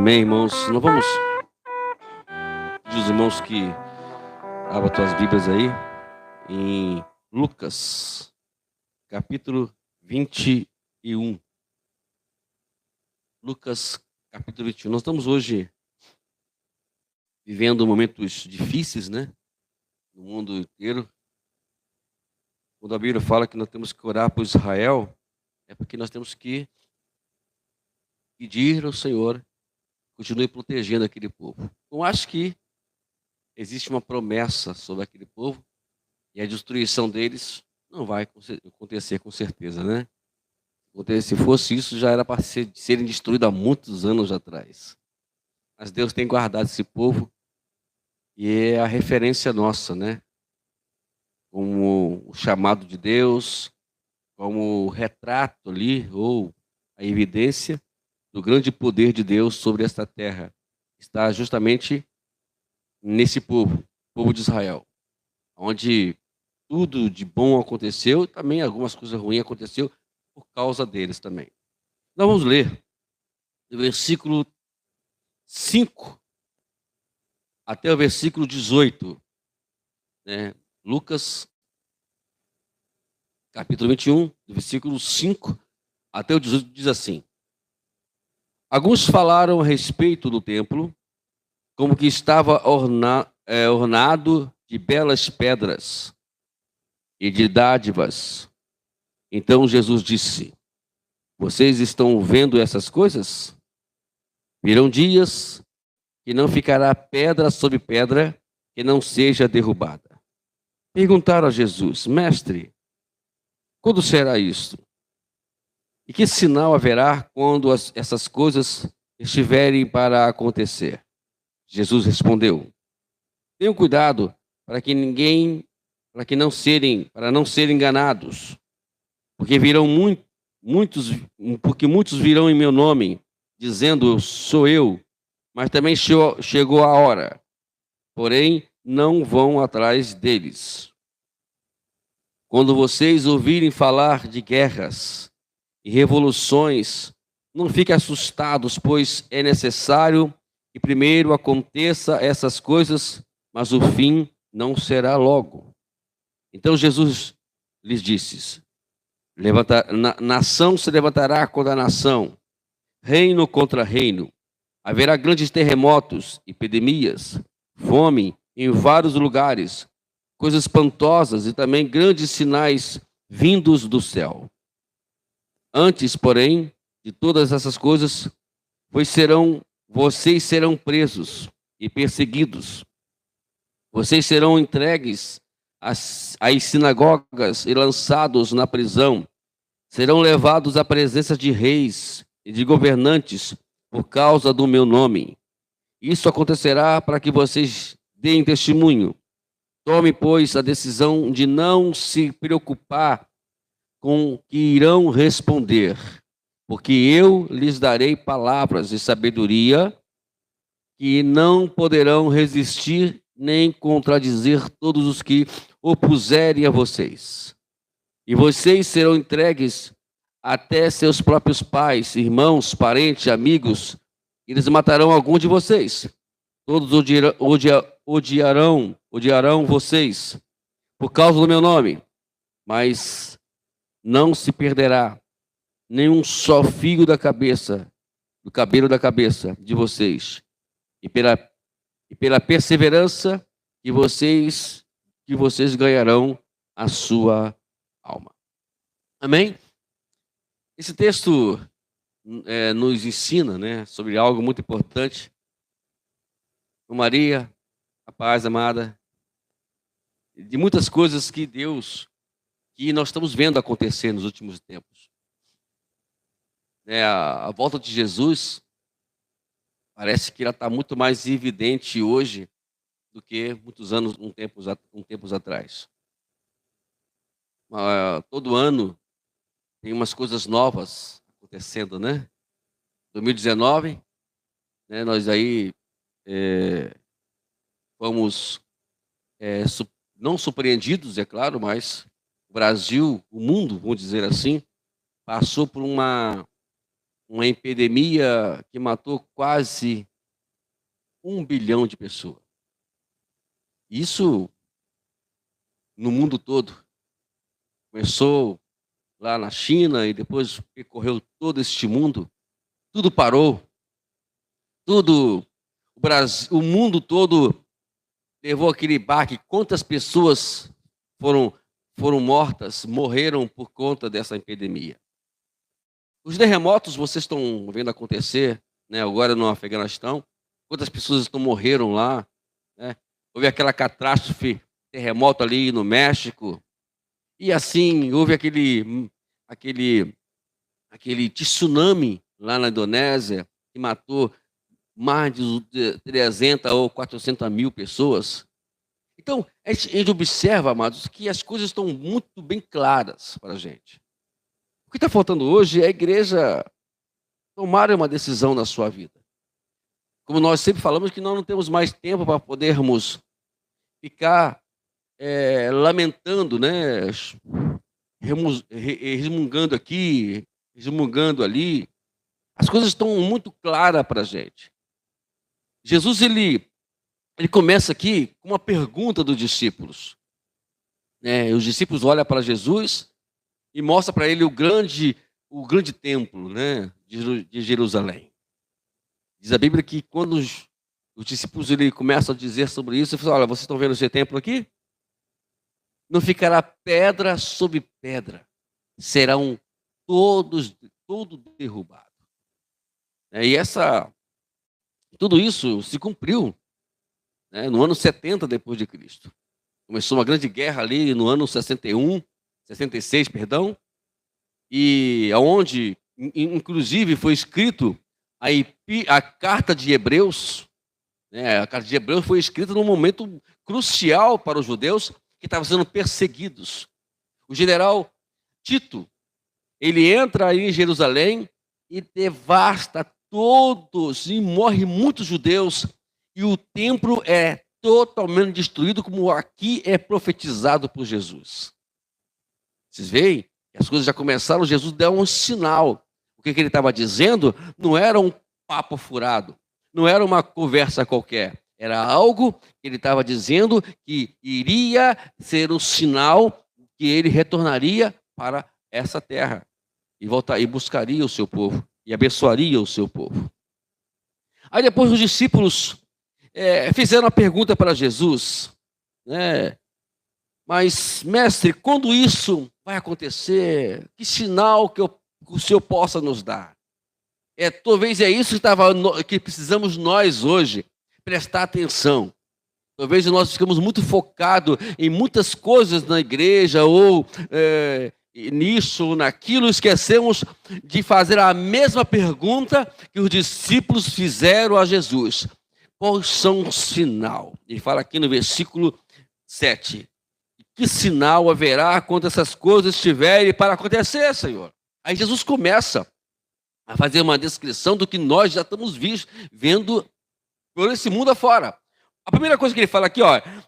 Amém, irmãos. Nós vamos pedir os irmãos que abram suas Bíblias aí em Lucas, capítulo 21. Lucas, capítulo 21. Nós estamos hoje vivendo momentos difíceis, né? No mundo inteiro. Quando a Bíblia fala que nós temos que orar por Israel, é porque nós temos que pedir ao Senhor continue protegendo aquele povo. Eu acho que existe uma promessa sobre aquele povo e a destruição deles não vai acontecer com certeza, né? Se fosse isso, já era para serem destruídos há muitos anos atrás. Mas Deus tem guardado esse povo e é a referência nossa, né? Como o chamado de Deus, como o retrato ali, ou a evidência do grande poder de Deus sobre esta terra. Está justamente nesse povo de Israel, onde tudo de bom aconteceu, e também algumas coisas ruins aconteceu por causa deles também. Nós vamos ler do versículo 5 até o versículo 18, né? Lucas, capítulo 21, do versículo 5 até o 18, diz assim: Alguns falaram a respeito do templo, como que estava ornado de belas pedras e de dádivas. Então Jesus disse: Vocês estão vendo essas coisas? Virão dias que não ficará pedra sobre pedra que não seja derrubada. Perguntaram a Jesus: Mestre, quando será isto? E que sinal haverá quando essas coisas estiverem para acontecer? Jesus respondeu: Tenham cuidado para não serem enganados, porque muitos virão em meu nome, dizendo sou eu, mas também chegou a hora, porém não vão atrás deles. Quando vocês ouvirem falar de guerras e revoluções, não fiquem assustados, pois é necessário que primeiro aconteça essas coisas, mas o fim não será logo. Então Jesus lhes disse: nação se levantará contra nação, reino contra reino. Haverá grandes terremotos, epidemias, fome em vários lugares, coisas espantosas e também grandes sinais vindos do céu. Antes, porém, de todas essas coisas, vocês serão presos e perseguidos. Vocês serão entregues às sinagogas e lançados na prisão. Serão levados à presença de reis e de governantes por causa do meu nome. Isso acontecerá para que vocês deem testemunho. Tome, pois, a decisão de não se preocupar com o que irão responder, porque eu lhes darei palavras de sabedoria que não poderão resistir nem contradizer todos os que opuserem a vocês. E vocês serão entregues até seus próprios pais, irmãos, parentes, amigos. Eles matarão algum de vocês. Todos odiarão vocês por causa do meu nome. Mas não se perderá nenhum só fio do cabelo da cabeça de vocês. E pela perseverança que vocês ganharão a sua alma. Amém? Esse texto nos ensina, né, sobre algo muito importante. Maria, a paz, amada, de muitas coisas que nós estamos vendo acontecer nos últimos tempos. A volta de Jesus parece que ela está muito mais evidente hoje do que muitos anos, tempos atrás. Todo ano tem umas coisas novas acontecendo, né? 2019, né, nós aí fomos não surpreendidos, é claro, mas o Brasil, o mundo, vamos dizer assim, passou por uma uma epidemia que matou quase 1 bilhão de pessoas. Isso no mundo todo. Começou lá na China e depois percorreu todo este mundo. Tudo parou. Tudo, o Brasil, o mundo todo levou aquele baque. Quantas pessoas foram mortas, morreram por conta dessa epidemia? Os terremotos vocês estão vendo acontecer, né, agora no Afeganistão. Quantas pessoas morreram lá, né? Houve aquela catástrofe, terremoto ali no México. E assim, houve aquele tsunami lá na Indonésia, que matou mais de 300 ou 400 mil pessoas. Então, a gente observa, amados, que as coisas estão muito bem claras para a gente. O que está faltando hoje é a igreja tomar uma decisão na sua vida. Como nós sempre falamos, que nós não temos mais tempo para podermos ficar lamentando, né? Resmungando aqui, resmungando ali. As coisas estão muito claras para a gente. Jesus, ele começa aqui com uma pergunta dos discípulos. Os discípulos olham para Jesus e mostram para ele o grande templo, né, de Jerusalém. Diz a Bíblia que quando os discípulos começam a dizer sobre isso, ele fala: olha, vocês estão vendo esse templo aqui? Não ficará pedra sobre pedra, serão todo derrubado. E tudo isso se cumpriu, né, no ano 70 depois de Cristo. Começou uma grande guerra ali no ano 66, perdão, e aonde, inclusive, foi escrito a carta de Hebreus. A carta de Hebreus foi escrita num momento crucial para os judeus que estavam sendo perseguidos. O general Tito, ele entra aí em Jerusalém e devasta todos, e morre muitos judeus, e o templo é totalmente destruído, como aqui é profetizado por Jesus. Vocês veem? As coisas já começaram, Jesus deu um sinal. O que ele estava dizendo não era um papo furado, não era uma conversa qualquer, era algo que ele estava dizendo que iria ser um sinal que ele retornaria para essa terra e buscaria o seu povo e abençoaria o seu povo. Aí depois os discípulos fizeram a pergunta para Jesus, né? Mas, mestre, quando isso vai acontecer? Que sinal que o Senhor possa nos dar? Talvez é isso que precisamos nós hoje prestar atenção. Talvez nós ficamos muito focados em muitas coisas na igreja, ou nisso ou naquilo, esquecemos de fazer a mesma pergunta que os discípulos fizeram a Jesus. Qual são o sinal? Ele fala aqui no versículo 7. Que sinal haverá quando essas coisas estiverem para acontecer, Senhor? Aí Jesus começa a fazer uma descrição do que nós já estamos vendo por esse mundo afora. A primeira coisa que ele fala aqui,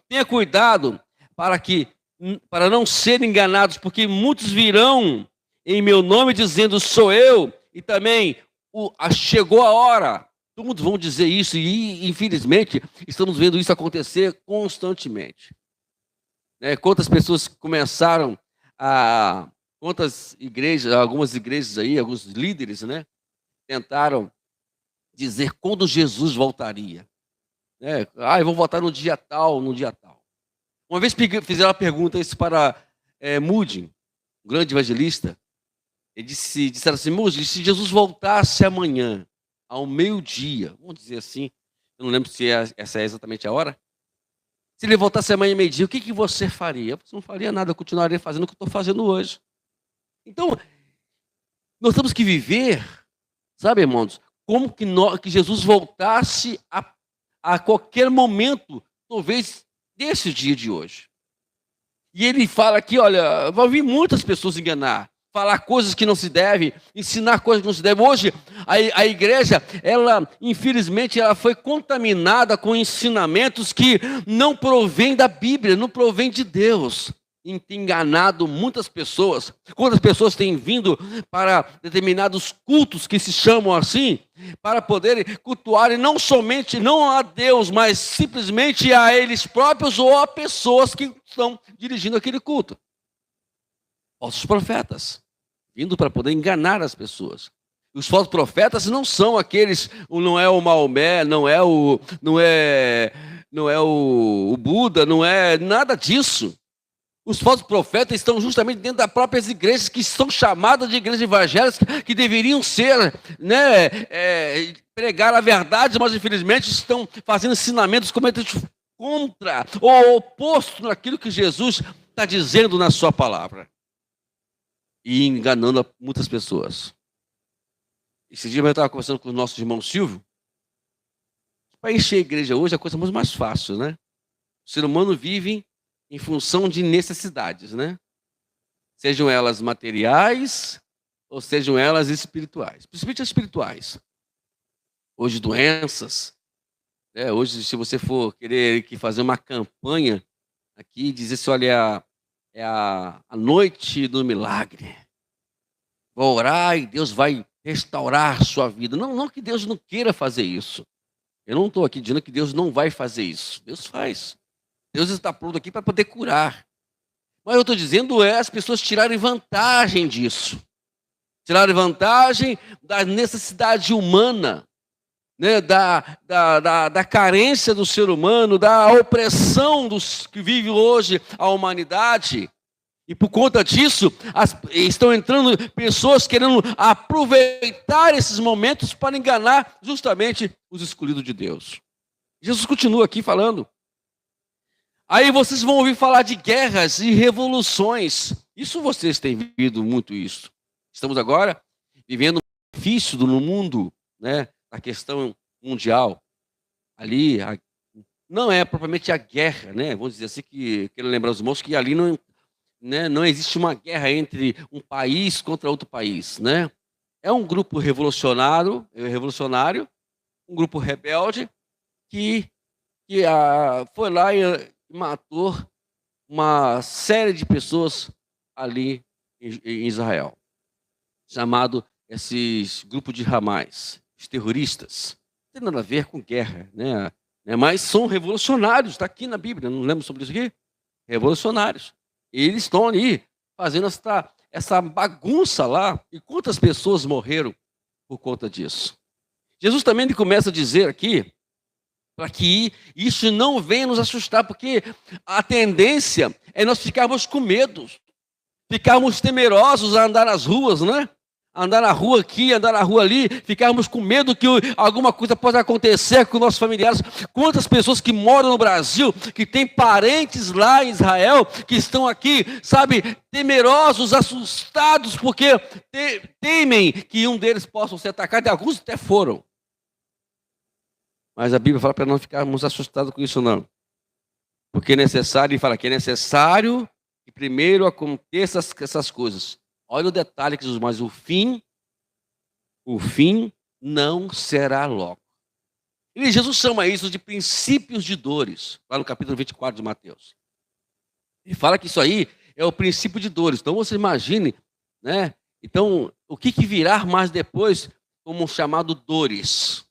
tenha cuidado para não serem enganados, porque muitos virão em meu nome dizendo sou eu, e também chegou a hora. Todo mundo vão dizer isso, e infelizmente estamos vendo isso acontecer constantemente. Quantas pessoas começaram algumas igrejas aí, alguns líderes, né, tentaram dizer quando Jesus voltaria. Eu vou voltar no dia tal, no dia tal. Uma vez fizeram uma pergunta isso para Moody, um grande evangelista. Disseram assim: Moody, se Jesus voltasse amanhã, ao meio-dia, vamos dizer assim, eu não lembro se essa é exatamente a hora. Se ele voltasse amanhã meio-dia, o que você faria? Você não faria nada, eu continuaria fazendo o que eu estou fazendo hoje. Então, nós temos que viver, sabe, irmãos, como que Jesus voltasse a qualquer momento, talvez desse dia de hoje. E ele fala aqui, olha, vai vir muitas pessoas enganar, falar coisas que não se deve, ensinar coisas que não se deve. Hoje, a igreja, infelizmente, ela foi contaminada com ensinamentos que não provêm da Bíblia, não provêm de Deus. tem enganado muitas pessoas. Quantas pessoas têm vindo para determinados cultos que se chamam assim, para poderem cultuarem não somente, não a Deus, mas simplesmente a eles próprios ou a pessoas que estão dirigindo aquele culto. Falsos profetas, vindo para poder enganar as pessoas. Os falsos profetas não são aqueles, não é o Maomé, não é o Buda, não é nada disso. Os falsos profetas estão justamente dentro das próprias igrejas que são chamadas de igrejas evangélicas, que deveriam ser, pregar a verdade, mas infelizmente estão fazendo ensinamentos contra ou oposto naquilo que Jesus está dizendo na sua palavra e enganando muitas pessoas. Esse dia eu estava conversando com o nosso irmão Silvio. Para encher a igreja hoje é a coisa muito mais fácil, né? O ser humano vive em função de necessidades, né? Sejam elas materiais ou sejam elas espirituais. Principalmente as espirituais. Hoje doenças, né? Hoje se você for querer fazer uma campanha aqui, dizer assim, olha, é a noite do milagre. Vou orar e Deus vai restaurar sua vida. Não que Deus não queira fazer isso. Eu não estou aqui dizendo que Deus não vai fazer isso. Deus faz. Deus está pronto aqui para poder curar. Mas eu estou dizendo as pessoas tirarem vantagem disso. Tirarem vantagem da necessidade humana, né? da carência do ser humano, da opressão dos que vive hoje a humanidade. E por conta disso, estão entrando pessoas querendo aproveitar esses momentos para enganar justamente os escolhidos de Deus. Jesus continua aqui falando. Aí vocês vão ouvir falar de guerras e revoluções. Isso vocês têm vivido muito isso. Estamos agora vivendo um difícil no mundo, né? A questão mundial. Ali, não é propriamente a guerra, né? Vamos dizer assim, que quero lembrar os irmãos que ali não existe uma guerra entre um país contra outro país, né? É um grupo revolucionário, um grupo rebelde que foi lá e matou uma série de pessoas ali em Israel, chamado esses grupos de Hamas, os terroristas. Não tem nada a ver com guerra, né? Mas são revolucionários, está aqui na Bíblia, não lembro sobre isso aqui? Revolucionários. E eles estão ali fazendo essa bagunça lá. E quantas pessoas morreram por conta disso? Jesus também começa a dizer aqui, para que isso não venha nos assustar, porque a tendência é nós ficarmos com medo, ficarmos temerosos a andar nas ruas, né? Andar na rua aqui, andar na rua ali, ficarmos com medo que alguma coisa possa acontecer com nossos familiares. Quantas pessoas que moram no Brasil, que têm parentes lá em Israel, que estão aqui, sabe, temerosos, assustados, porque temem que um deles possa ser atacado, e alguns até foram. Mas a Bíblia fala para não ficarmos assustados com isso, não. Porque é necessário, e fala que é necessário que primeiro aconteça essas coisas. Olha o detalhe que Jesus, mas o fim não será logo. E Jesus chama isso de princípios de dores, lá no capítulo 24 de Mateus. Ele fala que isso aí é o princípio de dores. Então você imagine, né? Então, o que virá mais depois como chamado dores?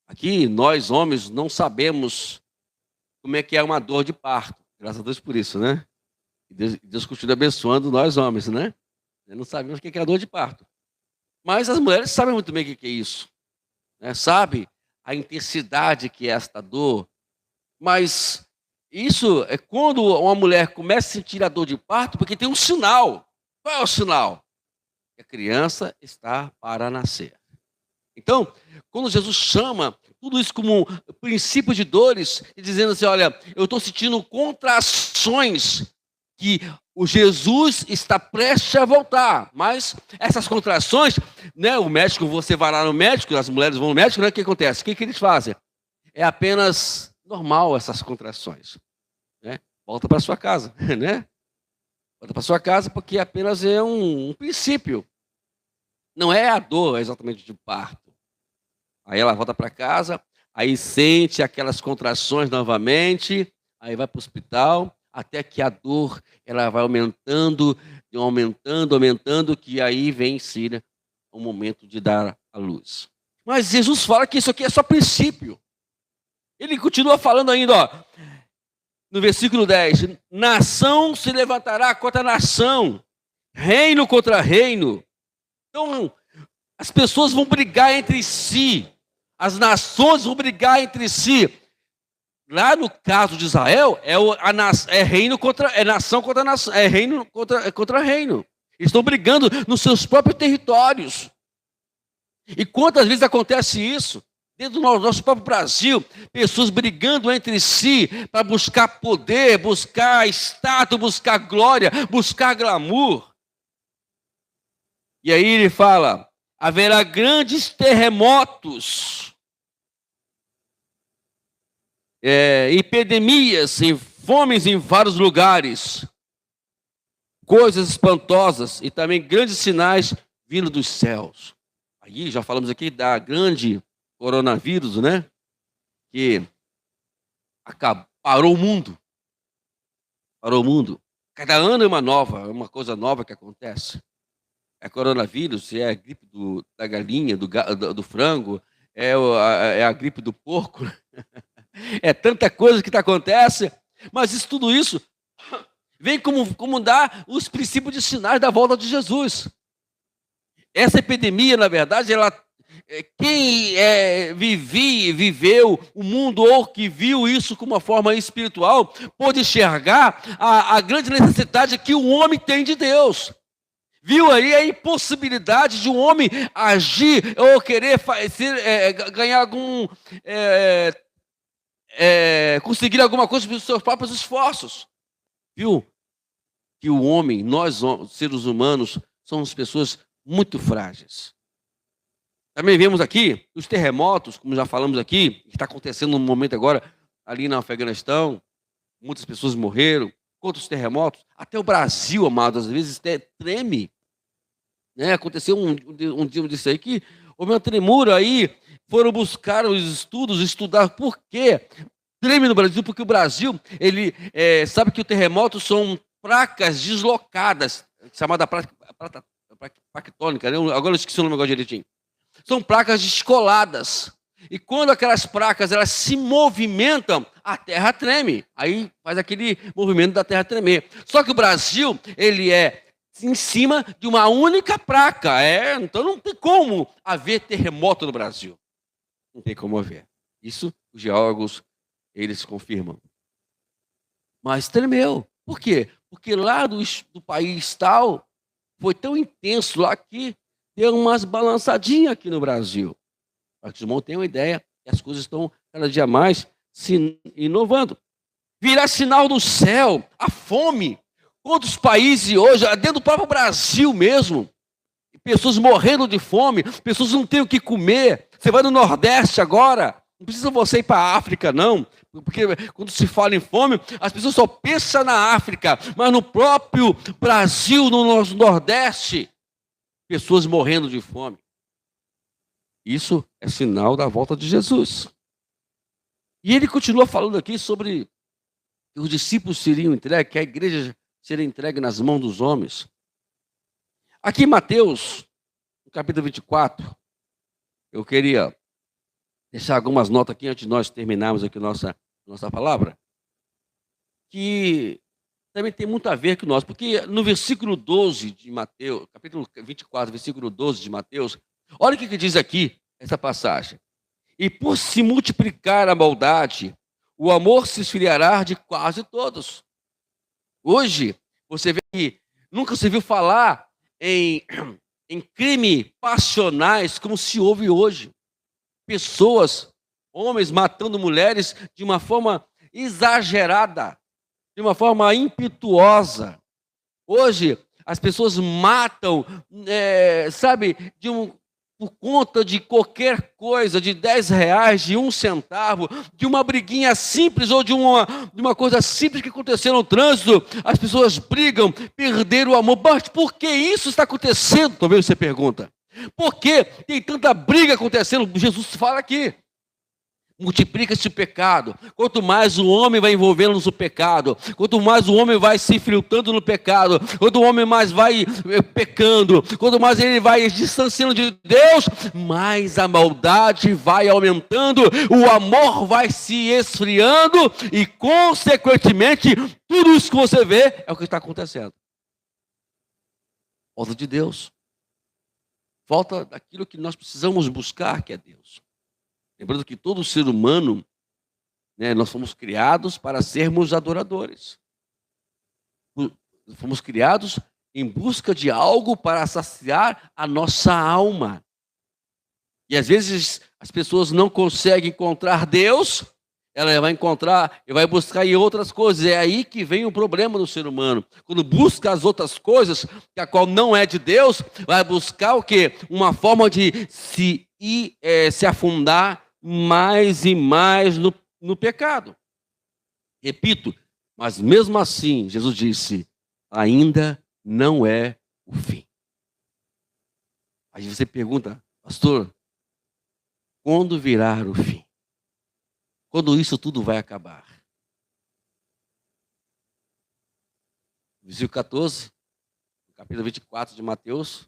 Aqui, nós homens não sabemos como é que é uma dor de parto. Graças a Deus por isso, né? Deus continua abençoando nós homens, né? Não sabemos o que é a dor de parto. Mas as mulheres sabem muito bem o que é isso. Né? Sabe a intensidade que é esta dor. Mas isso é quando uma mulher começa a sentir a dor de parto, porque tem um sinal. Qual é o sinal? Que a criança está para nascer. Então, quando Jesus chama tudo isso como um princípio de dores, e dizendo assim, olha, eu estou sentindo contrações que o Jesus está prestes a voltar, mas essas contrações, né, o médico, você vai lá no médico, as mulheres vão no médico, né, o que acontece? O que eles fazem? É apenas normal essas contrações, né? Volta para sua casa, né? Volta para sua casa porque apenas é um princípio, não é a dor exatamente de parto. Aí ela volta para casa, aí sente aquelas contrações novamente, aí vai para o hospital. até que a dor ela vai aumentando, aumentando, que aí vem sim, né, o momento de dar a luz. Mas Jesus fala que isso aqui é só princípio. Ele continua falando ainda, ó, no versículo 10, nação se levantará contra nação, reino contra reino. Então, as pessoas vão brigar entre si, as nações vão brigar entre si. Lá no caso de Israel, é reino contra, é nação contra nação, é reino contra reino. Eles estão brigando nos seus próprios territórios. E quantas vezes acontece isso? Dentro do nosso próprio Brasil, pessoas brigando entre si para buscar poder, buscar status, buscar glória, buscar glamour. E aí ele fala, haverá grandes terremotos, epidemias, fomes em vários lugares, coisas espantosas e também grandes sinais vindo dos céus. Aí já falamos aqui da grande coronavírus, né? Que parou o mundo. Parou o mundo. Cada ano é uma coisa nova que acontece. É coronavírus, é a gripe da galinha, do frango, é a gripe do porco. É tanta coisa que acontece, mas tudo isso vem como dar os princípios de sinais da volta de Jesus. Essa epidemia, na verdade, quem viveu o mundo ou que viu isso com uma forma espiritual, pôde enxergar a grande necessidade que o homem tem de Deus. Viu aí a impossibilidade de um homem agir ou querer ganhar conseguir alguma coisa pelos seus próprios esforços. Viu que o homem, nós seres humanos, somos pessoas muito frágeis. Também vemos aqui os terremotos, como já falamos aqui, que está acontecendo no momento agora, ali no Afeganistão, muitas pessoas morreram, quantos terremotos, até o Brasil, amado, às vezes treme. Né? Aconteceu um dia disso aí que houve uma tremura aí, foram buscar os estudos, estudar por quê. Treme no Brasil, porque o Brasil, ele sabe que o terremoto são placas deslocadas, chamada placa tectônica, né? Agora eu esqueci o nome agora direitinho. São placas descoladas. E quando aquelas placas elas se movimentam, a terra treme. Aí faz aquele movimento da terra tremer. Só que o Brasil, ele é em cima de uma única placa. Então não tem como haver terremoto no Brasil. Não tem como haver. Isso os geólogos, eles confirmam. Mas tremeu. Por quê? Porque lá do país tal, foi tão intenso lá que deu umas balançadinhas aqui no Brasil. Para que os irmãos tenham uma ideia, que as coisas estão cada dia mais se inovando. Virá sinal do céu, a fome. Quantos países hoje, dentro do próprio Brasil mesmo, pessoas morrendo de fome, pessoas não têm o que comer. Você vai no Nordeste agora, não precisa você ir para a África, não. Porque quando se fala em fome, as pessoas só pensam na África, mas no próprio Brasil, no nosso Nordeste, pessoas morrendo de fome. Isso é sinal da volta de Jesus. E ele continua falando aqui sobre que os discípulos seriam entregues, que a igreja seria entregue nas mãos dos homens. Aqui em Mateus, no capítulo 24, eu queria deixar algumas notas aqui antes de nós terminarmos aqui nossa palavra, que também tem muito a ver com nós, porque no versículo 12 de Mateus, capítulo 24, versículo 12 de Mateus, olha o que diz aqui, essa passagem. E por se multiplicar a maldade, o amor se esfriará de quase todos. Hoje, você vê que nunca se viu falar em crimes passionais como se ouve hoje. Pessoas, homens matando mulheres de uma forma exagerada, de uma forma impetuosa. Hoje, as pessoas matam, por conta de qualquer coisa, de 10 reais, de 1 centavo, de uma briguinha simples ou de uma coisa simples que aconteceu no trânsito, as pessoas brigam, perderam o amor. Mas por que isso está acontecendo? Talvez você pergunta. Por que tem tanta briga acontecendo? Jesus fala aqui. multiplica-se o pecado. Quanto mais o homem vai envolvendo no pecado, quanto mais o homem vai se filtrando no pecado, quanto o homem mais vai pecando, quanto mais ele vai distanciando de Deus, mais a maldade vai aumentando, o amor vai se esfriando e, consequentemente, tudo isso que você vê é o que está acontecendo. Falta de Deus. Falta daquilo que nós precisamos buscar, que é Deus. Lembrando que todo ser humano, né, nós fomos criados para sermos adoradores. Fomos criados em busca de algo para saciar a nossa alma. E às vezes as pessoas não conseguem encontrar Deus, ela vai encontrar e vai buscar em outras coisas. É aí que vem o problema do ser humano. Quando busca as outras coisas, que a qual não é de Deus, vai buscar o quê? Uma forma de se afundar mais e mais no pecado. Repito, mas mesmo assim, Jesus disse, ainda não é o fim. Aí você pergunta, pastor, quando virá o fim? Quando isso tudo vai acabar? Versículo 14, capítulo 24 de Mateus,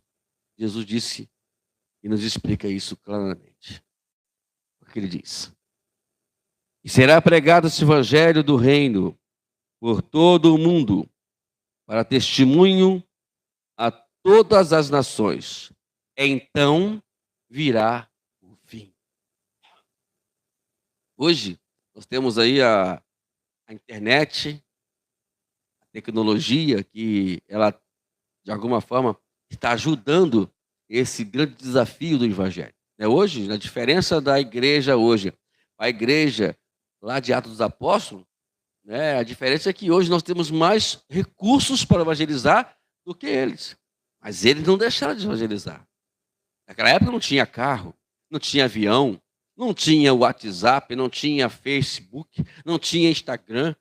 Jesus disse e nos explica isso claramente. O que ele diz? E será pregado esse evangelho do reino por todo o mundo, para testemunho a todas as nações. Então virá o fim. Hoje, nós temos aí a internet, a tecnologia, que ela, de alguma forma, está ajudando esse grande desafio do evangelho. Hoje, a diferença da igreja hoje, a igreja lá de Atos dos Apóstolos, a diferença é que hoje nós temos mais recursos para evangelizar do que eles. Mas eles não deixaram de evangelizar. Naquela época não tinha carro, não tinha avião, não tinha WhatsApp, não tinha Facebook, não tinha Instagram,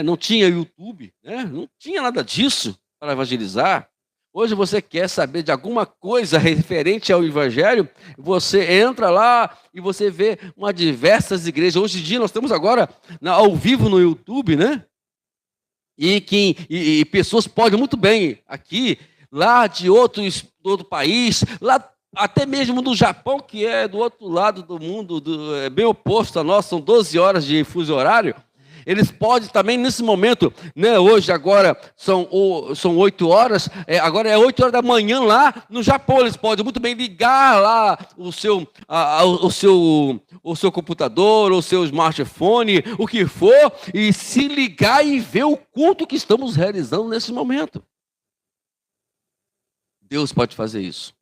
não tinha YouTube, não tinha nada disso para evangelizar. Hoje você quer saber de alguma coisa referente ao evangelho, você entra lá e você vê uma diversas igrejas. Hoje em dia nós estamos agora ao vivo no YouTube, E pessoas podem muito bem aqui, lá de outro país, lá até mesmo do Japão, que é do outro lado do mundo, é bem oposto a nós, são 12 horas de fuso horário. Eles podem também, nesse momento, hoje agora são 8 horas, agora é 8 horas da manhã lá no Japão, eles podem muito bem ligar lá o seu computador, o seu smartphone, o que for, e se ligar e ver o culto que estamos realizando nesse momento. Deus pode fazer isso.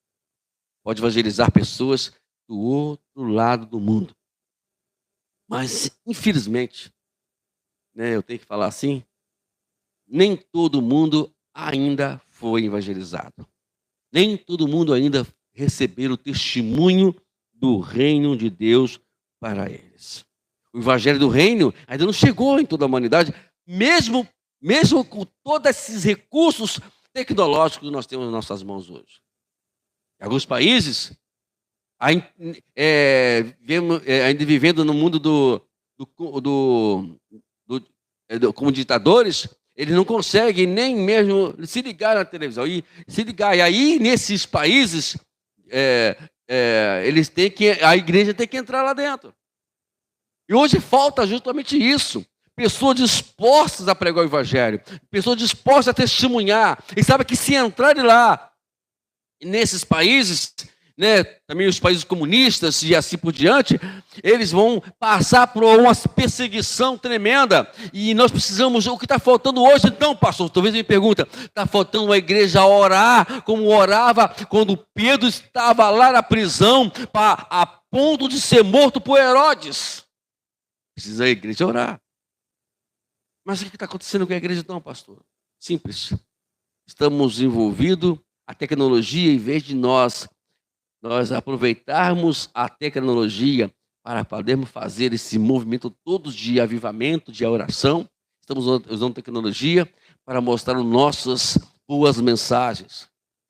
Pode evangelizar pessoas do outro lado do mundo. Mas, infelizmente, eu tenho que falar assim, nem todo mundo ainda foi evangelizado. Nem todo mundo ainda recebeu o testemunho do reino de Deus para eles. O evangelho do reino ainda não chegou em toda a humanidade, mesmo com todos esses recursos tecnológicos que nós temos nas nossas mãos hoje. Em alguns países, ainda vivendo no mundo como ditadores, eles não conseguem nem mesmo se ligar na televisão. E aí, nesses países, a igreja tem que entrar lá dentro. E hoje falta justamente isso. Pessoas dispostas a pregar o evangelho, pessoas dispostas a testemunhar. E sabe que se entrarem lá, nesses países, também os países comunistas e assim por diante, eles vão passar por uma perseguição tremenda. E nós precisamos, o que está faltando hoje então, pastor? Talvez me pergunta, está faltando a igreja orar, como orava quando Pedro estava lá na prisão, a ponto de ser morto por Herodes. Precisa a igreja orar. Mas o que está acontecendo com a igreja então, pastor? Simples. Estamos envolvidos a tecnologia, em vez de nós aproveitarmos a tecnologia para podermos fazer esse movimento todos de avivamento, de oração. Estamos usando tecnologia para mostrar as nossas boas mensagens,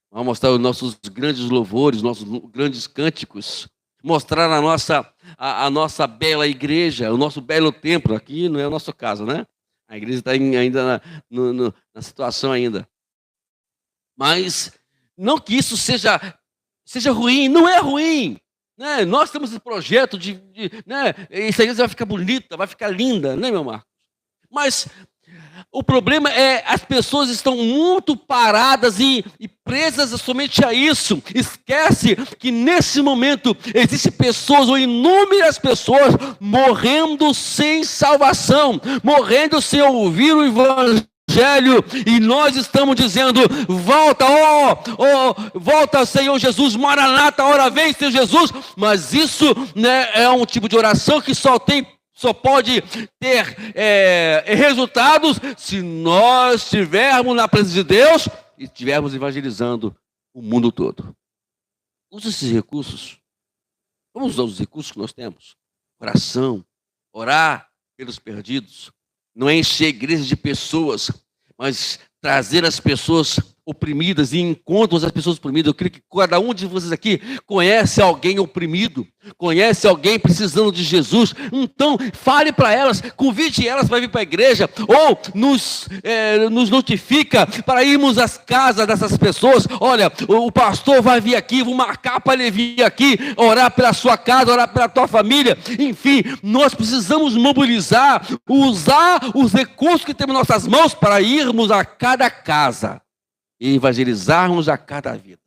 para mostrar os nossos grandes louvores, nossos grandes cânticos. mostrar a nossa bela igreja, o nosso belo templo. Aqui não é o nosso caso, né? A igreja está ainda na situação ainda. Mas não que isso seja ruim, não é ruim. Né? Nós temos esse projeto né? Essa igreja vai ficar bonita, vai ficar linda, né, meu Marcos? Mas o problema é as pessoas estão muito paradas e presas somente a isso. Esquece que nesse momento existem pessoas, ou inúmeras pessoas, morrendo sem salvação, morrendo sem ouvir o Evangelho, e nós estamos dizendo: volta, volta, Senhor Jesus, Maranata, hora vem, Senhor Jesus. Mas isso, né, é um tipo de oração que só pode ter resultados se nós estivermos na presença de Deus e estivermos evangelizando o mundo todo. Use esses recursos. Vamos usar os recursos que nós temos. Oração, orar pelos perdidos. Não é encher a igreja de pessoas, mas trazer as pessoas oprimidas e encontros as pessoas oprimidas. Eu creio que cada um de vocês aqui conhece alguém oprimido, conhece alguém precisando de Jesus. Então, fale para elas, convide elas para vir para a igreja, ou nos notifica para irmos às casas dessas pessoas. Olha, o pastor vai vir aqui, vou marcar para ele vir aqui, orar pela sua casa, orar pela tua família. Enfim, nós precisamos mobilizar, usar os recursos que temos em nossas mãos para irmos a cada casa e evangelizarmos a cada vida.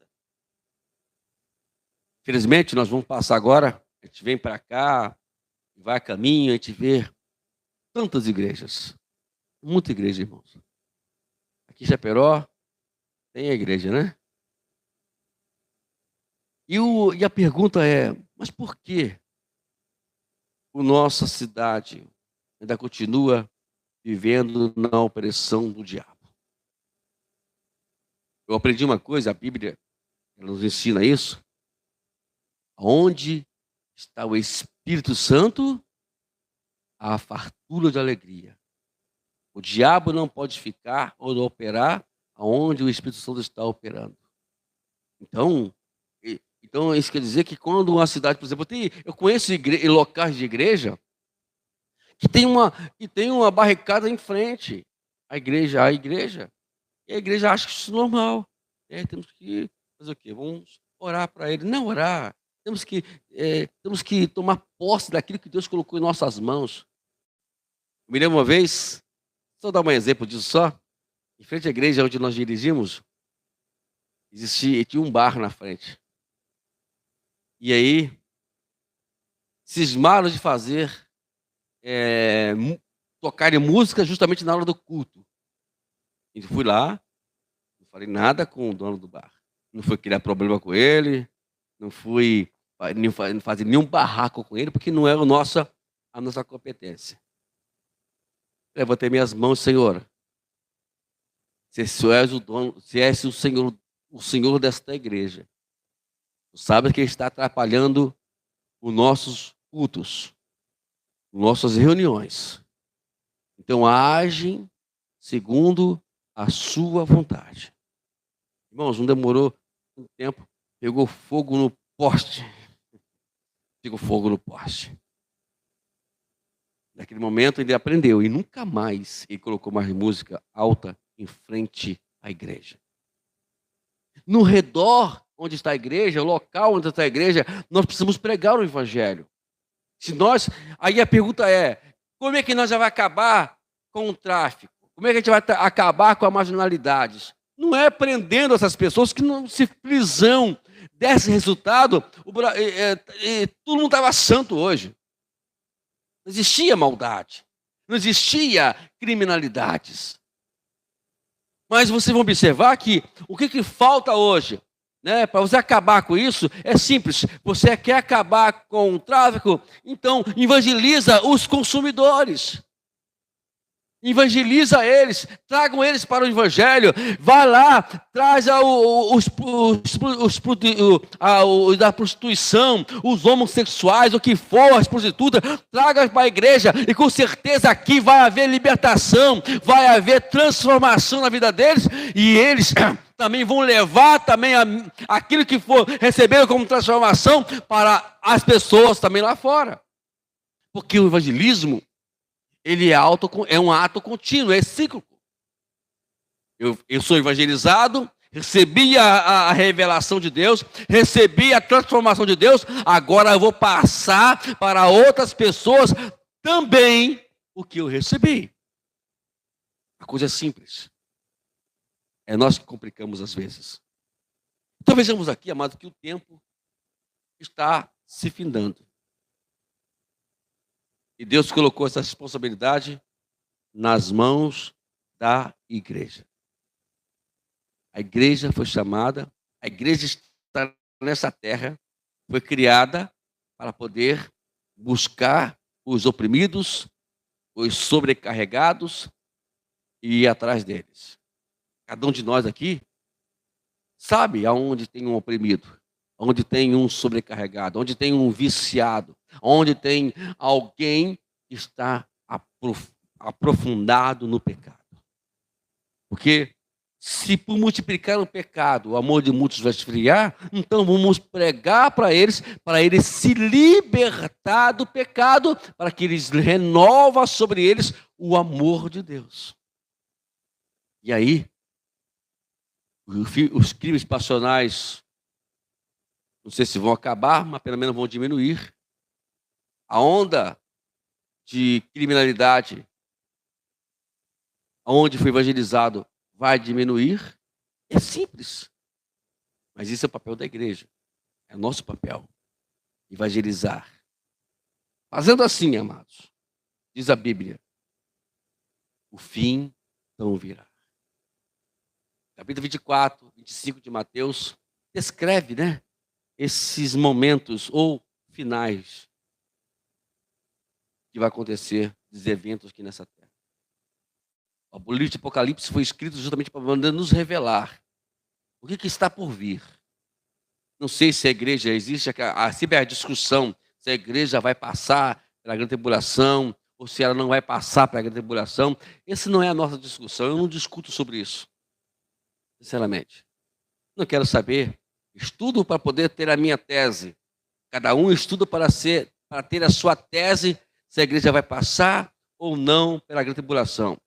Felizmente, nós vamos passar agora, a gente vem para cá, vai a caminho, a gente vê tantas igrejas, muita igreja, irmãos. Aqui em Chapecó tem a igreja, né? E a pergunta é: mas por que a nossa cidade ainda continua vivendo na opressão do diabo? Eu aprendi uma coisa, a Bíblia nos ensina isso. Onde está o Espírito Santo, há a fartura de alegria. O diabo não pode ficar ou operar onde o Espírito Santo está operando. Então isso quer dizer que quando uma cidade, por exemplo, eu conheço locais de igreja que tem uma barricada em frente à igreja. E a igreja acha que isso é normal. Temos que fazer o quê? Vamos orar para ele. Não orar. Temos que tomar posse daquilo que Deus colocou em nossas mãos. Eu me lembro uma vez, só dar um exemplo disso só. Em frente à igreja onde nós dirigimos, tinha um bar na frente. E aí, cismaram de fazer, tocarem música justamente na hora do culto. E fui lá, não falei nada com o dono do bar. Não fui criar problema com ele, não fui fazer nenhum barraco com ele, porque não é a nossa competência. Levantei minhas mãos: Senhor, se és o dono, se és o Senhor desta igreja, tu sabes que está atrapalhando os nossos cultos, nossas reuniões. Então, agem segundo a sua vontade. Irmãos, não demorou um tempo, pegou fogo no poste. Pegou fogo no poste. Naquele momento ele aprendeu, e nunca mais ele colocou mais música alta em frente à igreja. No redor onde está a igreja, o local onde está a igreja, nós precisamos pregar o evangelho. Aí a pergunta é: como é que nós já vai acabar com o tráfico? Como é que a gente vai acabar com a marginalidade? Não é prendendo essas pessoas que, não se prisão desse resultado, todo mundo estava santo hoje. Não existia maldade, não existia criminalidades. Mas vocês vão observar que o que falta hoje, né, para você acabar com isso, é simples. Você quer acabar com o tráfico? Então evangeliza os consumidores. Evangeliza eles, tragam eles para o evangelho. Vai lá, traz da prostituição, os homossexuais, o que for, as prostitutas, traga para a igreja, e com certeza aqui vai haver libertação, vai haver transformação na vida deles, e eles também vão levar também aquilo que for receberam como transformação para as pessoas também lá fora. Porque o evangelismo, ele é um ato contínuo, é cíclico. Eu sou evangelizado, recebi a revelação de Deus, recebi a transformação de Deus, agora eu vou passar para outras pessoas também o que eu recebi. A coisa é simples. É nós que complicamos às vezes. Então vejamos aqui, amado, que o tempo está se findando. E Deus colocou essa responsabilidade nas mãos da igreja. A igreja foi chamada, a igreja está nessa terra, foi criada para poder buscar os oprimidos, os sobrecarregados e ir atrás deles. Cada um de nós aqui sabe aonde tem um oprimido, onde tem um sobrecarregado, onde tem um viciado, onde tem alguém que está aprofundado no pecado. Porque se por multiplicar o pecado, o amor de muitos vai esfriar, então vamos pregar para eles se libertar do pecado, para que eles renovem sobre eles o amor de Deus. E aí, os crimes passionais, não sei se vão acabar, mas pelo menos vão diminuir. A onda de criminalidade, onde foi evangelizado, vai diminuir. É simples. Mas isso é o papel da igreja. É o nosso papel. Evangelizar. Fazendo assim, amados, diz a Bíblia, o fim não virá. Capítulo 24, 25 de Mateus, descreve, esses momentos ou finais que vai acontecer dos eventos aqui nessa terra. O livro de Apocalipse foi escrito justamente para nos revelar o que está por vir. Não sei se a igreja existe, sempre a discussão se a igreja vai passar pela grande tribulação ou se ela não vai passar pela grande tribulação. Essa não é a nossa discussão, eu não discuto sobre isso. Sinceramente. Não quero saber. Estudo para poder ter a minha tese. Cada um estuda para ter a sua tese se a igreja vai passar ou não pela grande tribulação.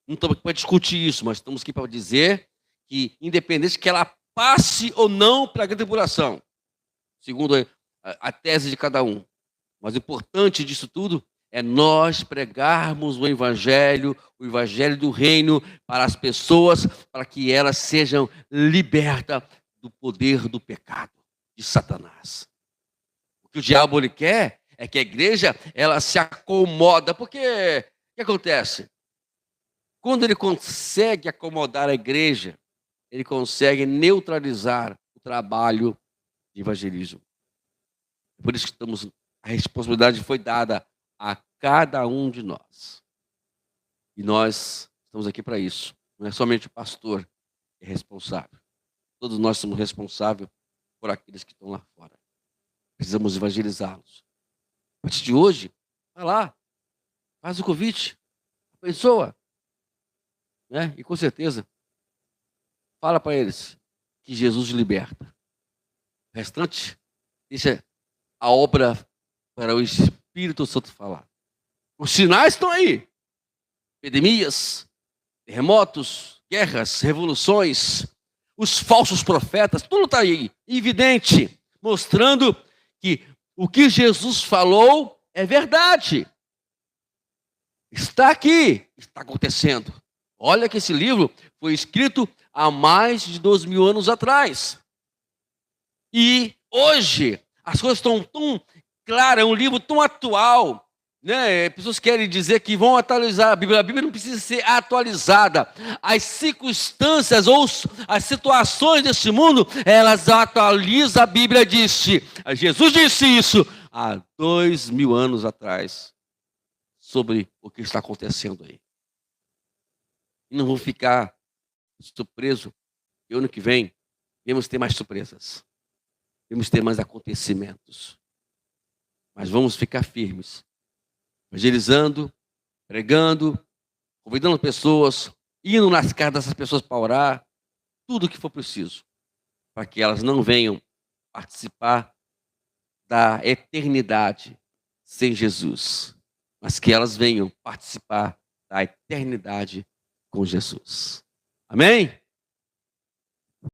Não estamos aqui para discutir isso, mas estamos aqui para dizer que, independente que ela passe ou não pela grande tribulação, segundo a tese de cada um. Mas o importante disso tudo é nós pregarmos o evangelho do reino para as pessoas, para que elas sejam libertas do poder do pecado, de Satanás. O que o diabo ele quer é que a igreja ela se acomoda, porque o que acontece? Quando ele consegue acomodar a igreja, ele consegue neutralizar o trabalho de evangelismo. Por isso que a responsabilidade foi dada a cada um de nós. E nós estamos aqui para isso. Não é somente o pastor que é responsável. Todos nós somos responsáveis por aqueles que estão lá fora. Precisamos evangelizá-los. A partir de hoje, vai lá, faz o convite, abençoa. E com certeza, fala para eles que Jesus liberta. O restante, deixa a obra para o Espírito Santo falar. Os sinais estão aí. Epidemias, terremotos, guerras, revoluções, os falsos profetas, tudo está aí, evidente, mostrando que o que Jesus falou é verdade. Está aqui, está acontecendo. Olha que esse livro foi escrito há mais de 2000 anos atrás. E hoje, as coisas estão tão claras, é um livro tão atual. Pessoas querem dizer que vão atualizar a Bíblia. A Bíblia não precisa ser atualizada. As circunstâncias ou as situações desse mundo, elas atualizam a Bíblia. Jesus disse isso há 2000 anos atrás, sobre o que está acontecendo aí. E não vou ficar surpreso, que ano que vem, vamos ter mais surpresas. Vamos ter mais acontecimentos. Mas vamos ficar firmes. Evangelizando, pregando, convidando pessoas, indo nas casas dessas pessoas para orar, tudo o que for preciso, para que elas não venham participar da eternidade sem Jesus, mas que elas venham participar da eternidade com Jesus. Amém?